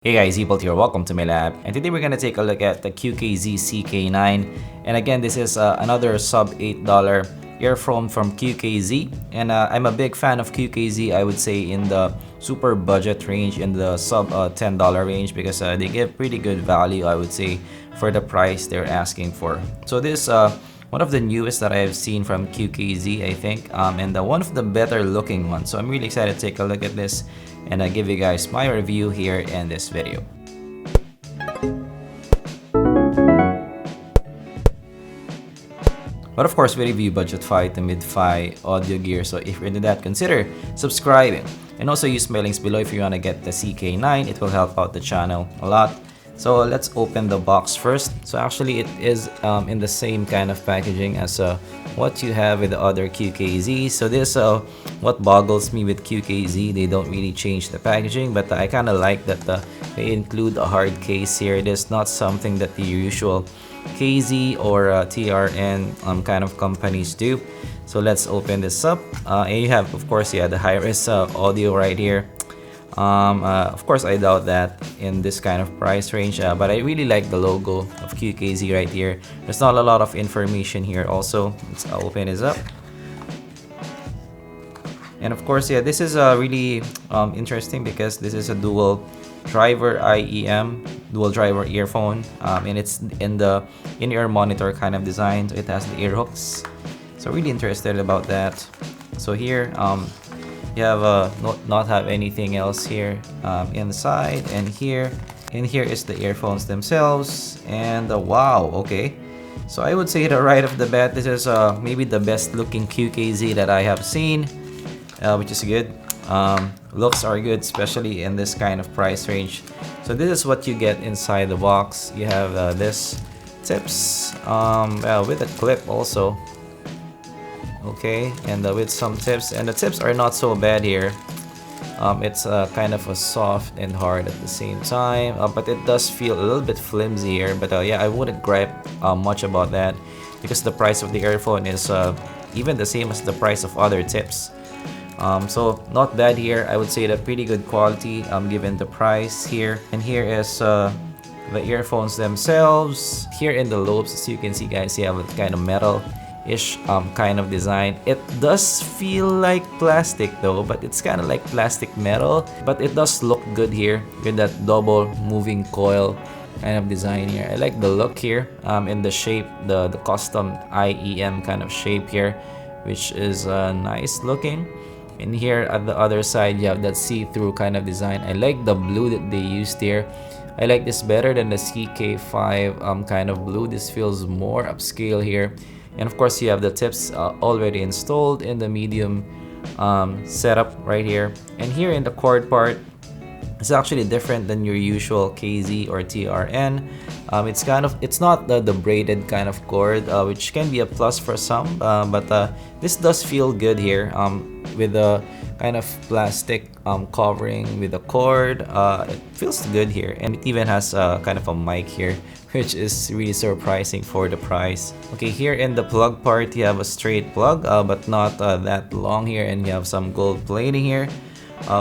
Hey guys, zpolt here, welcome to my lab, and today we're gonna take a look at the QKZ CK9. And again, this is another sub $8 earphone from QKZ, and I'm a big fan of QKZ. I would say in the super budget range, in the sub $10 range, because they give pretty good value, I would say, for the price they're asking for. So this one of the newest that I've seen from QKZ, I think, and one of the better looking ones. So I'm really excited to take a look at this and give you guys my review here in this video. But of course, we review budget-fi to mid-fi audio gear, so if you're into that, consider subscribing. And also use my links below if you want to get the CK9. It will help out the channel a lot. So let's open the box first. So actually it is in the same kind of packaging as what you have with the other QKZ. So this what boggles me with QKZ, they don't really change the packaging, but I kind of like that they include a hard case here. It is not something that the usual KZ or TRN kind of companies do. So let's open this up. And you have, of course, the high-res audio right here. Of course, I doubt that in this kind of price range, but I really like the logo of QKZ right here. There's not a lot of information here also. Let's open this up. And of course, this is really interesting because this is a dual driver IEM, dual driver earphone, and it's in the in-ear monitor kind of design. So it has the ear hooks. So really interested about that. So here, you have not have anything else here inside, and here is the earphones themselves. And wow, okay, so I would say that right off the bat, this is maybe the best looking QKZ that I have seen, which is good. Looks are good, especially in this kind of price range. So this is what you get inside the box. You have this tips, with a clip also. Okay, and with some tips, and the tips are not so bad here. It's kind of a soft and hard at the same time, but it does feel a little bit flimsy here. But yeah, I wouldn't gripe much about that because the price of the earphone is even the same as the price of other tips. So not bad here. I would say that pretty good quality given the price here. And here is the earphones themselves. Here in the lobes, as you can see, guys, you have a kind of metal-ish kind of design. It does feel like plastic though, but it's kind of like plastic metal, but it does look good here with that double moving coil kind of design here. I like the look here in the shape, the custom IEM kind of shape here, which is nice looking. And here at the other side, you have that see-through kind of design. I like the blue that they used here. I like this better than the CK5 kind of blue. This feels more upscale here. And of course, you have the tips already installed in the medium setup right here. And here in the cord part, it's actually different than your usual KZ or TRN. It's not the braided kind of cord, which can be a plus for some, but this does feel good here with the kind of plastic covering with the cord. It feels good here, and it even has kind of a mic here, which is really surprising for the price. Okay, here in the plug part, you have a straight plug, but not that long here, and you have some gold plating here,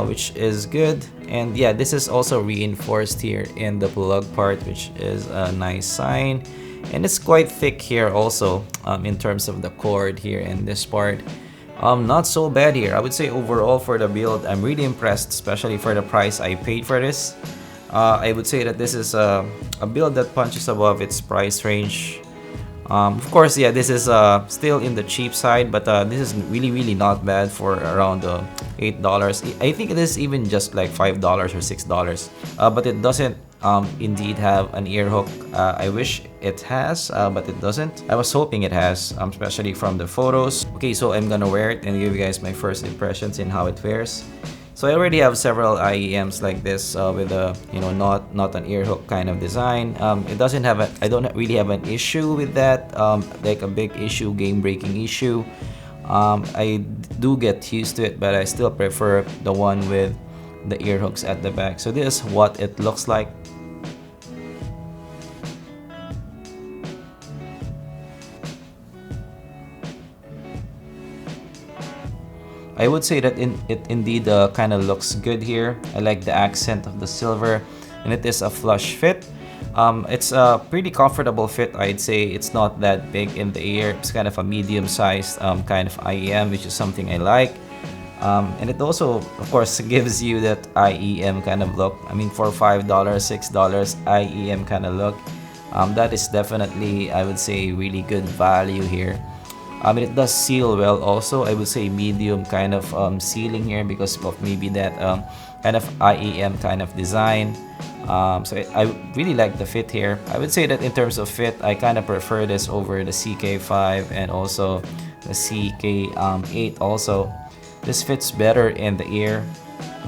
which is good. And yeah, this is also reinforced here in the plug part, which is a nice sign. And it's quite thick here also in terms of the cord here in this part. Not so bad here. I would say overall for the build, I'm really impressed, especially for the price I paid for this. I would say that this is a build that punches above its price range. Of course, yeah, this is still in the cheap side, but this is really not bad for around $8. I think it is even just like $5 or $6, but it doesn't indeed have an ear hook. I wish it has, but it doesn't. I was hoping it has, especially from the photos. Okay, so I'm gonna wear it and give you guys my first impressions in how it fares. So I already have several IEMs like this with a not an ear hook kind of design. It doesn't have I don't really have an issue with that, like a big issue, game breaking issue. I do get used to it, but I still prefer the one with the ear hooks at the back. So this is what it looks like. I would say that it indeed kind of looks good here. I like the accent of the silver. and it is a flush fit. It's a pretty comfortable fit, I'd say. It's not that big in the ear. It's kind of a medium-sized kind of IEM, which is something I like. And it also, of course, gives you that IEM kind of look. I mean, for $5, $6 IEM kind of look, that is definitely, I would say, really good value here. And it does seal well also. I would say medium kind of sealing here because of maybe that kind of IEM kind of design. I really like the fit here. I would say that in terms of fit, I kind of prefer this over the CK5 and also the CK8 also. This fits better in the ear.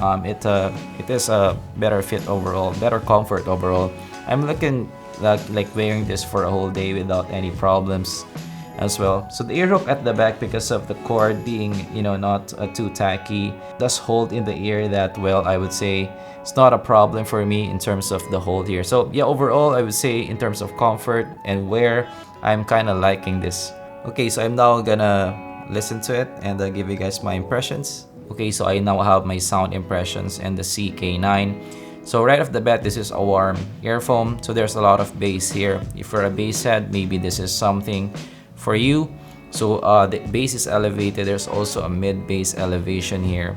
It is a better fit overall, better comfort overall. I'm looking like wearing this for a whole day without any problems as well. So the ear hook at the back, because of the cord being, you know, not too tacky, does hold in the ear that well. I would say it's not a problem for me in terms of the hold here. So yeah, overall I would say in terms of comfort and wear, I'm kind of liking this. Okay, so I'm now gonna listen to it and give you guys my impressions. Okay, so I now have my sound impressions and the CK9. So right off the bat, this is a warm earphone, so there's a lot of bass here. If you're a bass head, maybe this is something for you. So the bass is elevated. There's also a mid bass elevation here,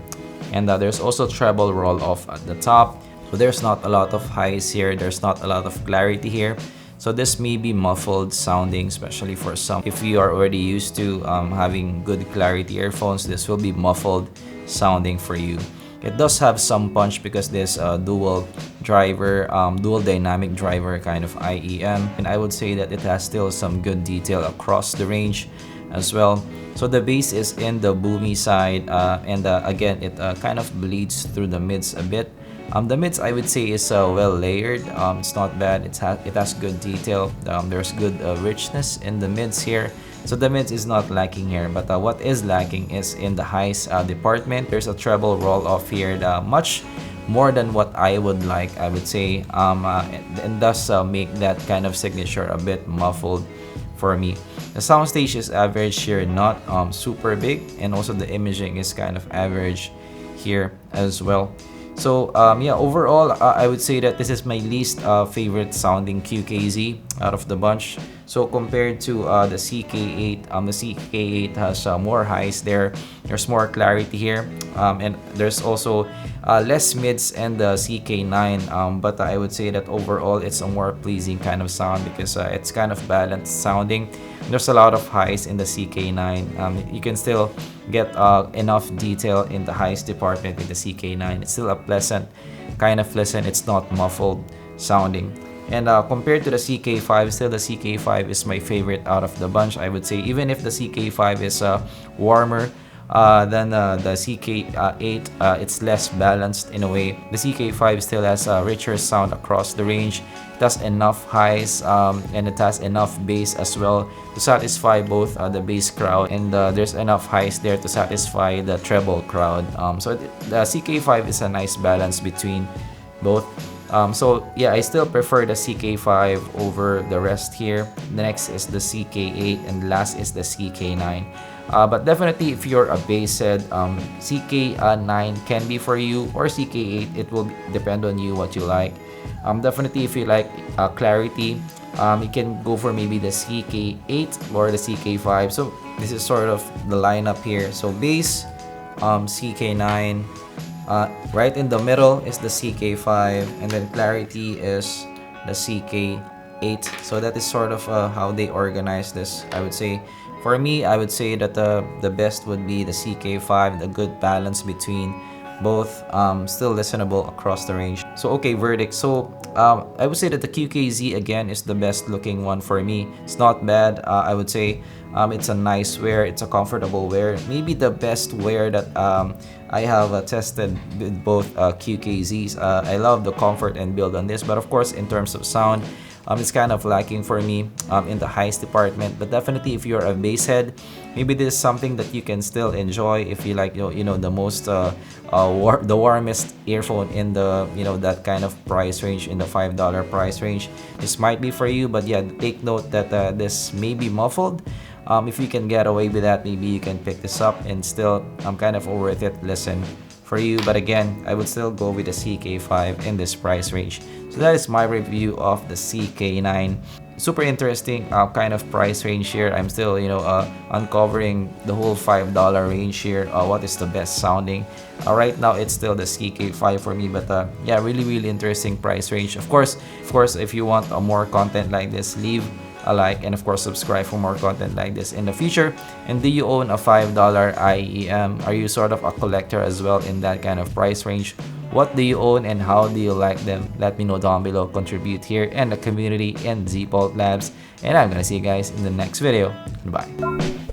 and there's also treble roll off at the top. So there's not a lot of highs here. There's not a lot of clarity here. So this may be muffled sounding, especially for some. If you are already used to having good clarity earphones, this will be muffled sounding for you. It does have some punch because there's a dual dynamic driver kind of IEM, and I would say that it has still some good detail across the range as well. So the bass is in the boomy side, and again, it kind of bleeds through the mids a bit. The mids, I would say, is well layered. It's not bad. It has good detail. There's good richness in the mids here. So the mids is not lacking here, but what is lacking is in the highs department. There's a treble roll off here, much more than what I would like, I would say, and thus make that kind of signature a bit muffled for me. The soundstage is average here, not super big, and also the imaging is kind of average here as well. So yeah, overall, I would say that this is my least favorite sounding QKZ out of the bunch. So compared to the CK8, the CK8 has more highs there. There's more clarity here, and there's also less mids in the CK9. But I would say that overall, it's a more pleasing kind of sound because it's kind of balanced sounding. There's a lot of highs in the CK9. You can still get enough detail in the highs department in the CK9. It's still a pleasant, kind of pleasant. It's not muffled sounding. And compared to the CK5, still the CK5 is my favorite out of the bunch, I would say. Even if the CK5 is warmer than the CK8, it's less balanced in a way. The CK5 still has a richer sound across the range. It has enough highs and it has enough bass as well to satisfy both the bass crowd, and there's enough highs there to satisfy the treble crowd. So the CK5 is a nice balance between both. So yeah, I still prefer the CK5 over the rest here. The next is the CK8, and last is the CK9. But definitely, if you're a bass head, CK9 can be for you, or CK8. It will depend on you what you like. Definitely, if you like clarity, you can go for maybe the CK8 or the CK5. So this is sort of the lineup here. So bass, CK9. Right in the middle is the CK5, and then clarity is the CK8. So that is sort of how they organize this, I would say. For me, I would say that the best would be the CK5, the good balance between both, still listenable across the range. So okay, verdict. So I would say that the QKZ again is the best looking one for me. It's not bad. I would say it's a nice wear. It's a comfortable wear. Maybe the best wear that I have tested with both QKZs. I love the comfort and build on this, but of course in terms of sound, it's kind of lacking for me in the highs department. But definitely, if you're a bass head, maybe this is something that you can still enjoy if you like, you know, the most the warmest earphone in the, you know, that kind of price range, in the $5 price range. This might be for you, but yeah, take note that this may be muffled. If you can get away with that, maybe you can pick this up and still kind of worth it listen for you. But again, I would still go with the CK5 in this price range. So that is my review of the CK9. Super interesting kind of price range here. I'm still, uncovering the whole $5 range here. What is the best sounding? Right now, it's still the CK5 for me, but yeah, really interesting price range. Of course, if you want more content like this, leave a like, and of course subscribe for more content like this in the future. And do you own a $5 IEM? Are you sort of a collector as well in that kind of price range? What do you own and how do you like them? Let me know down below. Contribute here in the community in zpolt Labs, and I'm gonna see you guys in the next video. Goodbye.